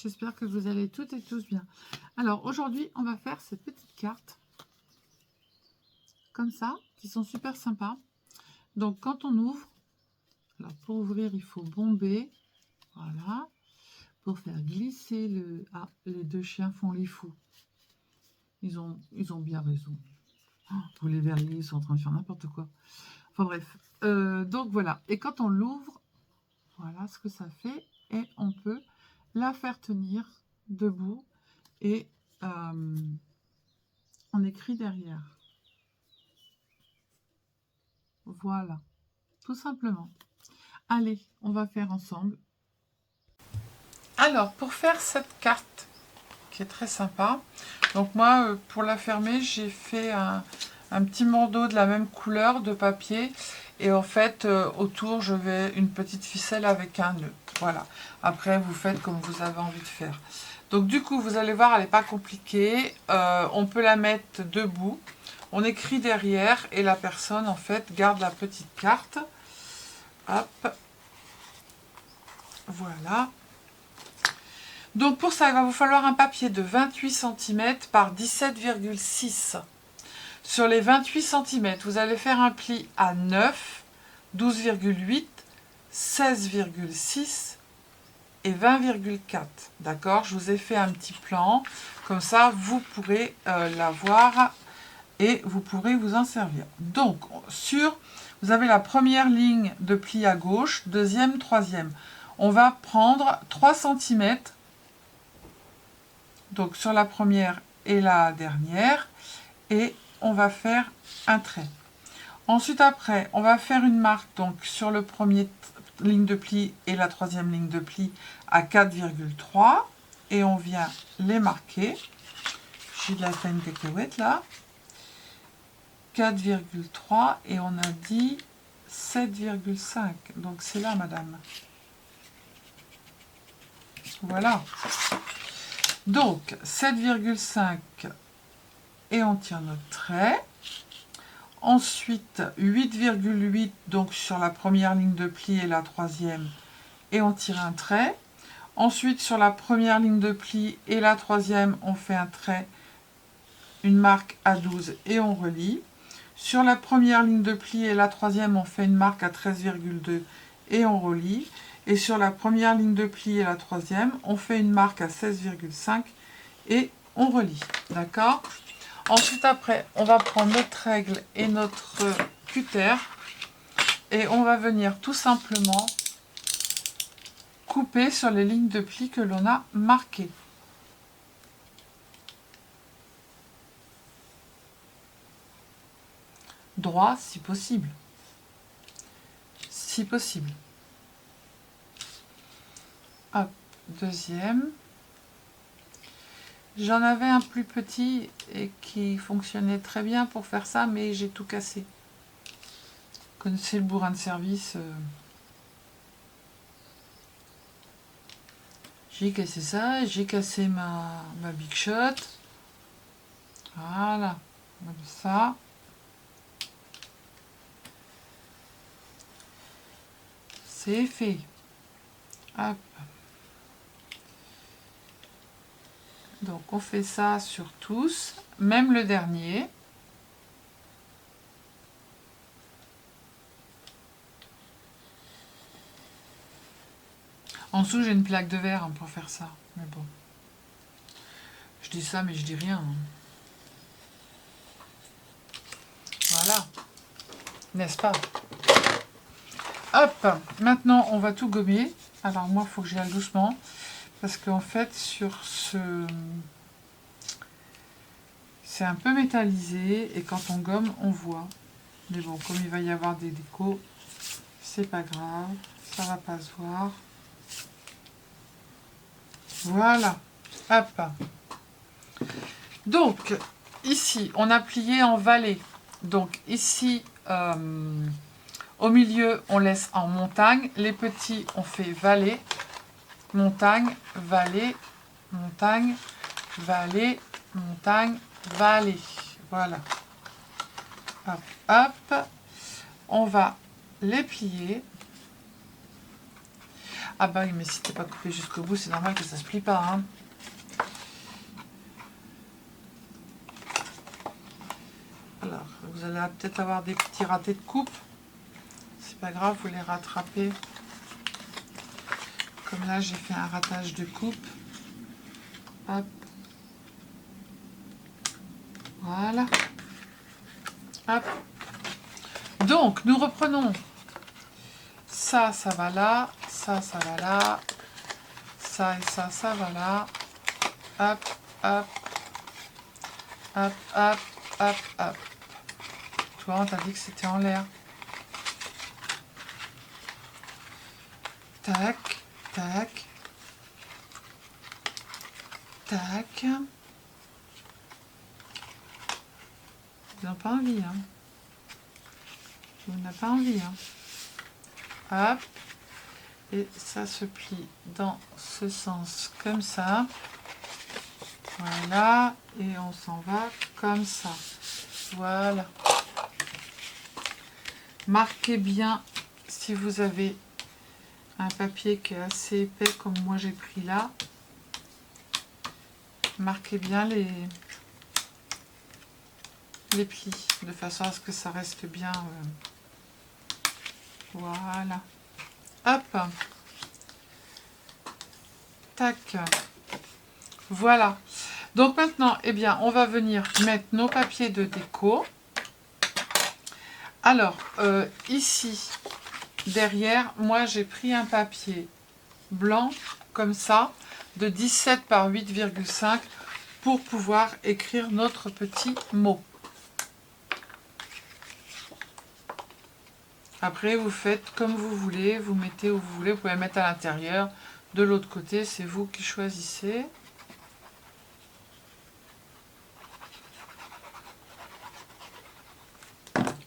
j'espère que vous allez toutes et tous bien. Alors aujourd'hui, on va faire ces petites cartes, comme ça, qui sont super sympas. Donc quand on ouvre, alors pour ouvrir, il faut bomber, voilà, pour faire glisser le... Ah, les deux chiens font les fous. Ils ont bien raison. Oh, vous les verriez, ils sont en train de faire n'importe quoi. Enfin bref, donc voilà. Et quand on l'ouvre, voilà ce que ça fait. Et on peut la faire tenir debout et on écrit derrière. Voilà, tout simplement. Allez, on va faire ensemble. Alors, pour faire cette carte, qui est très sympa, donc moi, pour la fermer, j'ai fait un petit morceau de la même couleur de papier. Et en fait, autour, je vais une petite ficelle avec un nœud. Voilà. Après, vous faites comme vous avez envie de faire. Donc, du coup, vous allez voir, elle n'est pas compliquée. On peut la mettre debout. On écrit derrière et la personne, en fait, garde la petite carte. Hop. Voilà. Donc, pour ça, il va vous falloir un papier de 28 cm par 17,6. Sur les 28 cm, vous allez faire un pli à 9, 12,8, 16,6 et 20,4. D'accord? Je vous ai fait un petit plan. Comme ça, vous pourrez l'avoir et vous pourrez vous en servir. Donc, vous avez la première ligne de pli à gauche, deuxième, troisième. On va prendre 3 cm. Donc, sur la première et la dernière. Et on va faire un trait. Ensuite, après, on va faire une marque donc sur le premier ligne de pli et la troisième ligne de pli à 4,3 et on vient les marquer. J'ai de la peine cacahuète là. 4,3 et on a dit 7,5. Donc c'est là, madame. Voilà. Donc 7,5 et on tire notre trait. Ensuite, 8,8 donc sur la première ligne de pli et la troisième, et on tire un trait. Ensuite, sur la première ligne de pli et la troisième, on fait un trait, une marque à 12 et on relie. Sur la première ligne de pli et la troisième, on fait une marque à 13,2 et on relie. Et sur la première ligne de pli et la troisième, on fait une marque à 16,5 et on relie. D'accord ? Ensuite, après, on va prendre notre règle et notre cutter et on va venir tout simplement couper sur les lignes de pli que l'on a marquées. Droit si possible. Si possible. Hop, deuxième. J'en avais un plus petit et qui fonctionnait très bien pour faire ça, mais j'ai tout cassé. Vous connaissez le bourrin de service. J'ai cassé ça, j'ai cassé ma Big Shot. Voilà, comme ça. C'est fait. Hop. Donc on fait ça sur tous, même le dernier. En dessous j'ai une plaque de verre pour faire ça, mais bon. Je dis ça mais je dis rien. Voilà. N'est-ce pas? Hop, maintenant on va tout gommer. Alors moi il faut que j'y aille doucement. Parce qu'en fait, sur ce... c'est un peu métallisé et quand on gomme, on voit. Mais bon, comme il va y avoir des décos, c'est pas grave, ça va pas se voir. Voilà, hop. Donc, ici, on a plié en vallée. Donc ici, au milieu, on laisse en montagne. Les petits, on fait vallée. Montagne, vallée, montagne, vallée, montagne, vallée. Voilà. Hop, hop. On va les plier. Ah bah oui, mais si t'es pas coupé jusqu'au bout, c'est normal que ça se plie pas. Hein. Alors, vous allez peut-être avoir des petits ratés de coupe. C'est pas grave, vous les rattrapez. Comme là, j'ai fait un ratage de coupe. Hop. Voilà. Hop. Donc, nous reprenons. Ça va là. Ça va là. Ça et ça va là. Hop, hop. Hop, hop, hop, hop. Toi, on t'a dit que c'était en l'air. Tac, tac. Tac. Ils n'ont pas envie, hein. On n'a pas envie, hein. Hop. Et ça se plie dans ce sens, comme ça. Voilà. Et on s'en va comme ça. Voilà. Marquez bien si vous avez un papier qui est assez épais, comme moi j'ai pris là. Marquez bien les plis, de façon à ce que ça reste bien. Voilà. Hop. Tac. Voilà. Donc maintenant, eh bien, on va venir mettre nos papiers de déco. Alors, ici, derrière, moi, j'ai pris un papier blanc, comme ça, de 17 par 8,5 pour pouvoir écrire notre petit mot. Après, vous faites comme vous voulez, vous mettez où vous voulez, vous pouvez mettre à l'intérieur. De l'autre côté, c'est vous qui choisissez.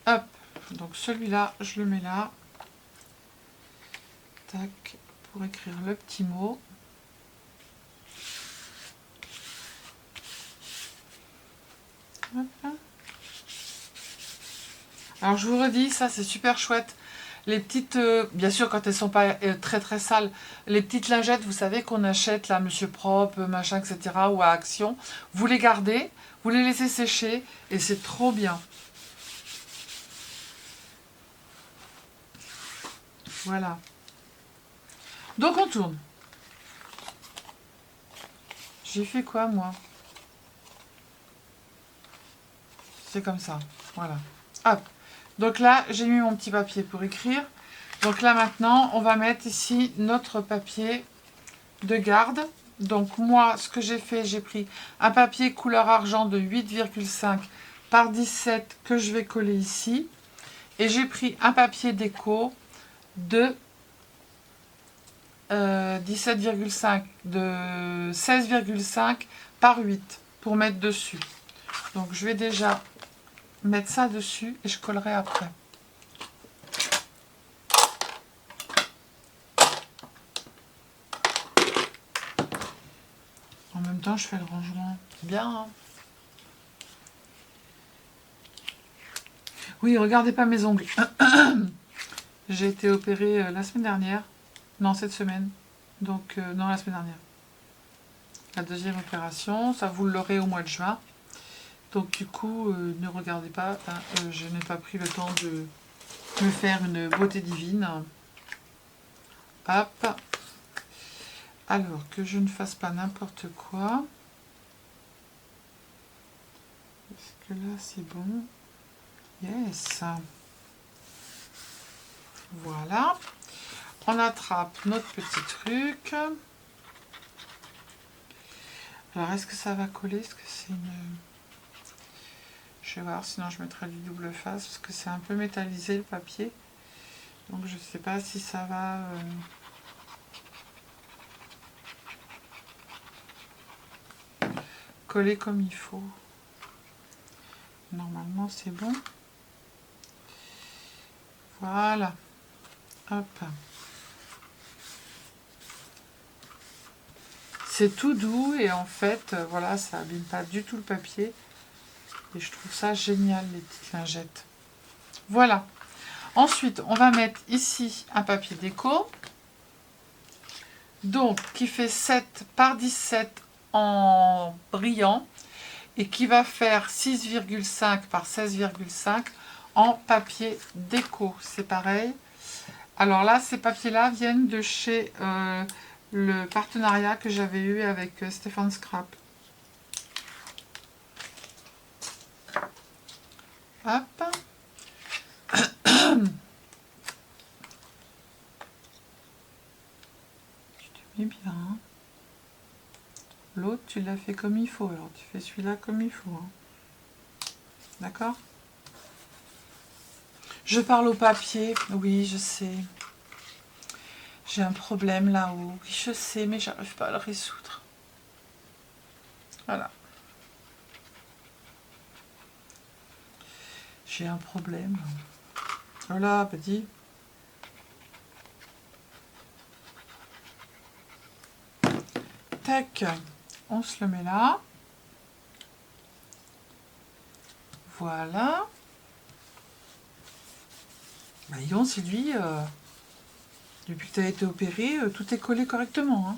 Hop, donc celui-là, je le mets là. Tac, pour écrire le petit mot. Hop. Alors, je vous redis, ça, c'est super chouette. Les petites, bien sûr, quand elles sont pas très très sales, les petites lingettes, vous savez, qu'on achète là, Monsieur Propre, machin, etc., ou à Action, vous les gardez, vous les laissez sécher, et c'est trop bien. Voilà. Donc on tourne. J'ai fait quoi, moi? C'est comme ça. Voilà. Hop. Donc là, j'ai mis mon petit papier pour écrire. Donc là, maintenant, on va mettre ici notre papier de garde. Donc moi, ce que j'ai fait, j'ai pris un papier couleur argent de 8,5 par 17 que je vais coller ici. Et j'ai pris un papier déco de 17,5 de 16,5 par 8 pour mettre dessus. Donc je vais déjà mettre ça dessus et je collerai après. En même temps, je fais le rangement. Bien, hein? Oui, regardez pas mes ongles. J'ai été opérée la semaine dernière. Non, cette semaine. Donc, non, la semaine dernière. La deuxième opération. Ça, vous l'aurez au mois de juin. Donc, du coup, ne regardez pas. Hein, je n'ai pas pris le temps de me faire une beauté divine. Hop. Alors, que je ne fasse pas n'importe quoi. Est-ce que là, c'est bon? Yes. Voilà. On attrape notre petit truc. Alors, est-ce que ça va coller? Est-ce que c'est une... Je vais voir, sinon je mettrai du double face, parce que c'est un peu métallisé le papier. Donc, je ne sais pas si ça va... coller comme il faut. Normalement, c'est bon. Voilà. Hop. C'est tout doux et en fait, voilà, ça abîme pas du tout le papier. Et je trouve ça génial, les petites lingettes. Voilà. Ensuite, on va mettre ici un papier déco. Donc, qui fait 7 par 17 en brillant et qui va faire 6,5 par 16,5 en papier déco. C'est pareil. Alors là, ces papiers-là viennent de chez le partenariat que j'avais eu avec Stéphane Scrap. Hop. Tu te mets bien. Hein. L'autre, tu l'as fait comme il faut. Alors, tu fais celui-là comme il faut. Hein. D'accord? Je parle au papier. Oui, je sais. J'ai un problème là-haut. Oui, je sais, mais j'arrive pas à le résoudre. Voilà. J'ai un problème. Voilà, petit. Tac. On se le met là. Voilà. Bah, Yon, c'est lui. Depuis que tu as été opéré, tout est collé correctement. Hein.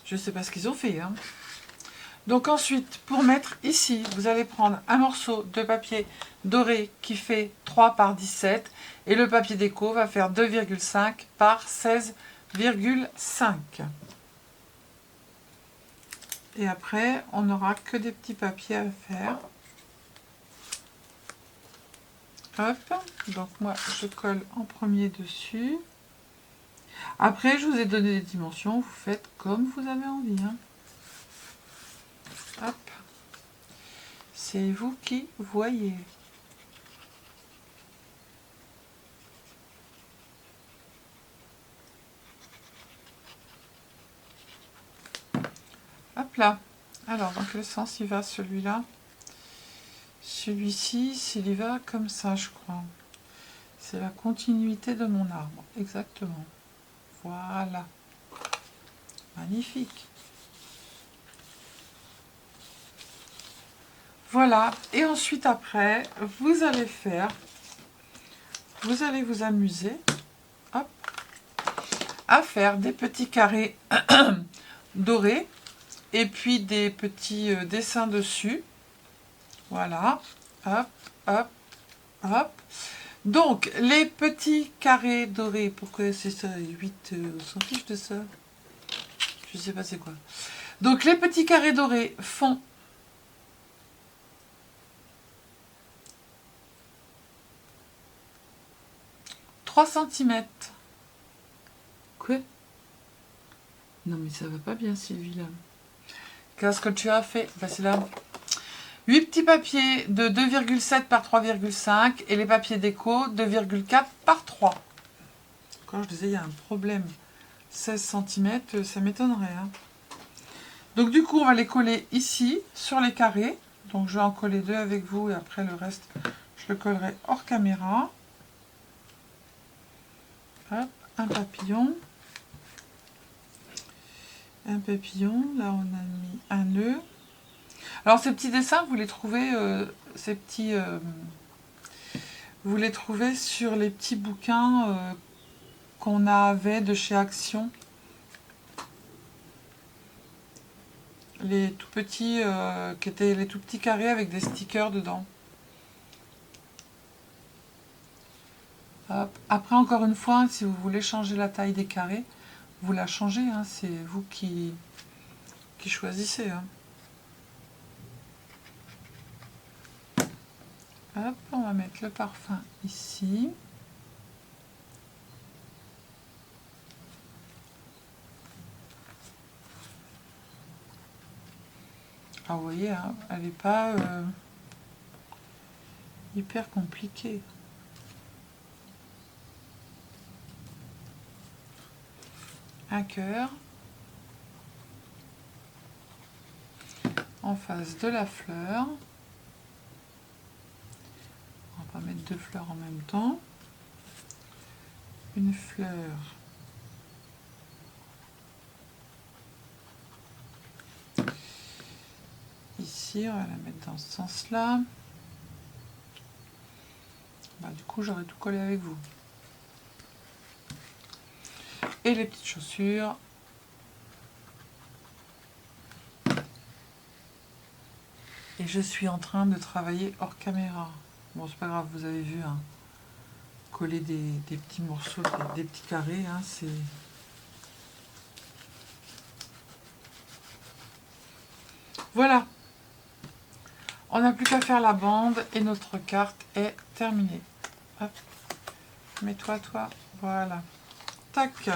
Je ne sais pas ce qu'ils ont fait. Hein. Donc ensuite, pour mettre ici, vous allez prendre un morceau de papier doré qui fait 3 par 17 et le papier déco va faire 2,5 par 16,5. Et après, on n'aura que des petits papiers à faire. Hop, donc moi je colle en premier dessus. Après, je vous ai donné des dimensions, vous faites comme vous avez envie. Hein. Hop. C'est vous qui voyez. Hop là. Alors, dans quel sens il va celui-là? Celui-ci, s'il y va comme ça, je crois. C'est la continuité de mon arbre. Exactement. Voilà. Magnifique. Voilà. Et ensuite, après, vous allez vous amuser, hop, à faire des petits carrés dorés et puis des petits dessins dessus. Voilà. Hop, hop, hop. Donc, les petits carrés dorés, pourquoi c'est ça? 8, on s'en fiche de ça. Je sais pas c'est quoi. Donc, les petits carrés dorés font 3 cm. Quoi? Non, mais ça va pas bien, Sylvie, là. Qu'est-ce que tu as fait? Ben, c'est là. 8 petits papiers de 2,7 par 3,5 et les papiers déco 2,4 par 3. Quand je disais, il y a un problème. 16 cm, ça m'étonnerait. Hein. Donc, du coup, on va les coller ici, sur les carrés. Donc, je vais en coller 2 avec vous et après, le reste, je le collerai hors caméra. Hop, un papillon. Un papillon. Là, on a mis un nœud. Alors, ces petits dessins, vous les trouvez, vous les trouvez sur les petits bouquins qu'on avait de chez Action. Les tout petits, qui étaient les tout petits carrés avec des stickers dedans. Hop. Après, encore une fois, si vous voulez changer la taille des carrés, vous la changez. Hein, c'est vous qui choisissez. Hein. Hop, on va mettre le parfum ici. Ah, vous voyez, hein, elle n'est pas hyper compliquée. Un cœur en face de la fleur. On va mettre 2 fleurs en même temps. Une fleur ici, on va la mettre dans ce sens-là. Bah, du coup, j'aurais tout collé avec vous. et les petites chaussures. Et je suis en train de travailler hors caméra. Bon, c'est pas grave, vous avez vu, hein. Coller des petits morceaux, des petits carrés, hein, c'est... Voilà. On n'a plus qu'à faire la bande et notre carte est terminée. Hop. Mets-toi, toi. Voilà. Tac.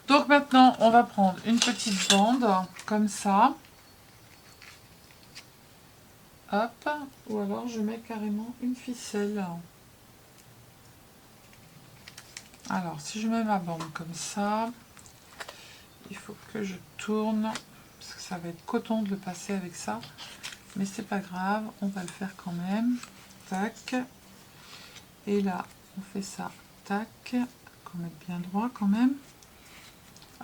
Donc maintenant, on va prendre une petite bande, comme ça. Hop. Ou alors, je mets carrément une ficelle. Alors, si je mets ma bande comme ça, il faut que je tourne, parce que ça va être coton de le passer avec ça. Mais c'est pas grave, on va le faire quand même. Tac. Et là, on fait ça. Tac. Qu'on mette bien droit quand même.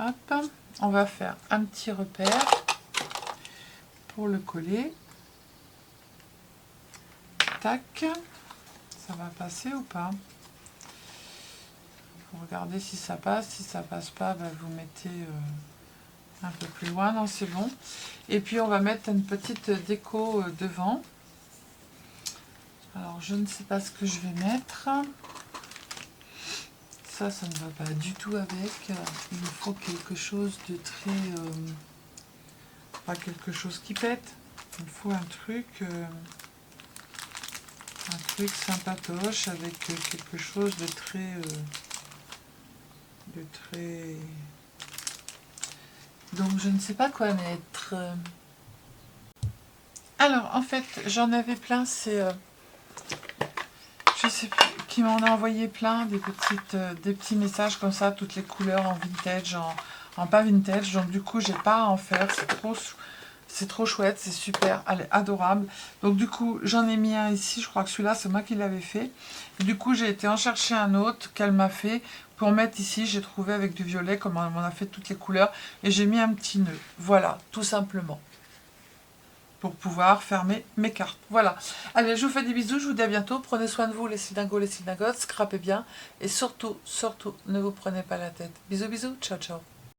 Hop. On va faire un petit repère pour le coller. Tac. Ça va passer ou pas? Vous regardez si ça passe. Si ça passe pas, bah, vous mettez un peu plus loin. Non, c'est bon. Et puis, on va mettre une petite déco devant. Alors, je ne sais pas ce que je vais mettre. Ça ne va pas du tout avec. Il me faut quelque chose de très... pas quelque chose qui pète. Il me faut un truc sympatoche avec quelque chose de très... Donc, je ne sais pas quoi mettre. Alors, en fait, j'en avais plein. C'est... je sais plus, qui m'en a envoyé plein, des petits messages comme ça, toutes les couleurs en vintage, en pas vintage. Donc du coup, j'ai pas à en faire, c'est trop chouette, c'est super, elle est adorable. Donc du coup, j'en ai mis un ici, je crois que celui-là, c'est moi qui l'avais fait. Et du coup, j'ai été en chercher un autre qu'elle m'a fait pour mettre ici. J'ai trouvé avec du violet, comme on a fait toutes les couleurs, et j'ai mis un petit nœud. Voilà, tout simplement. Pour pouvoir fermer mes cartes. Voilà. Allez, je vous fais des bisous, je vous dis à bientôt. Prenez soin de vous, les synagos, les synagogues, scrapez bien. Et surtout, surtout, ne vous prenez pas la tête. Bisous, bisous, ciao, ciao.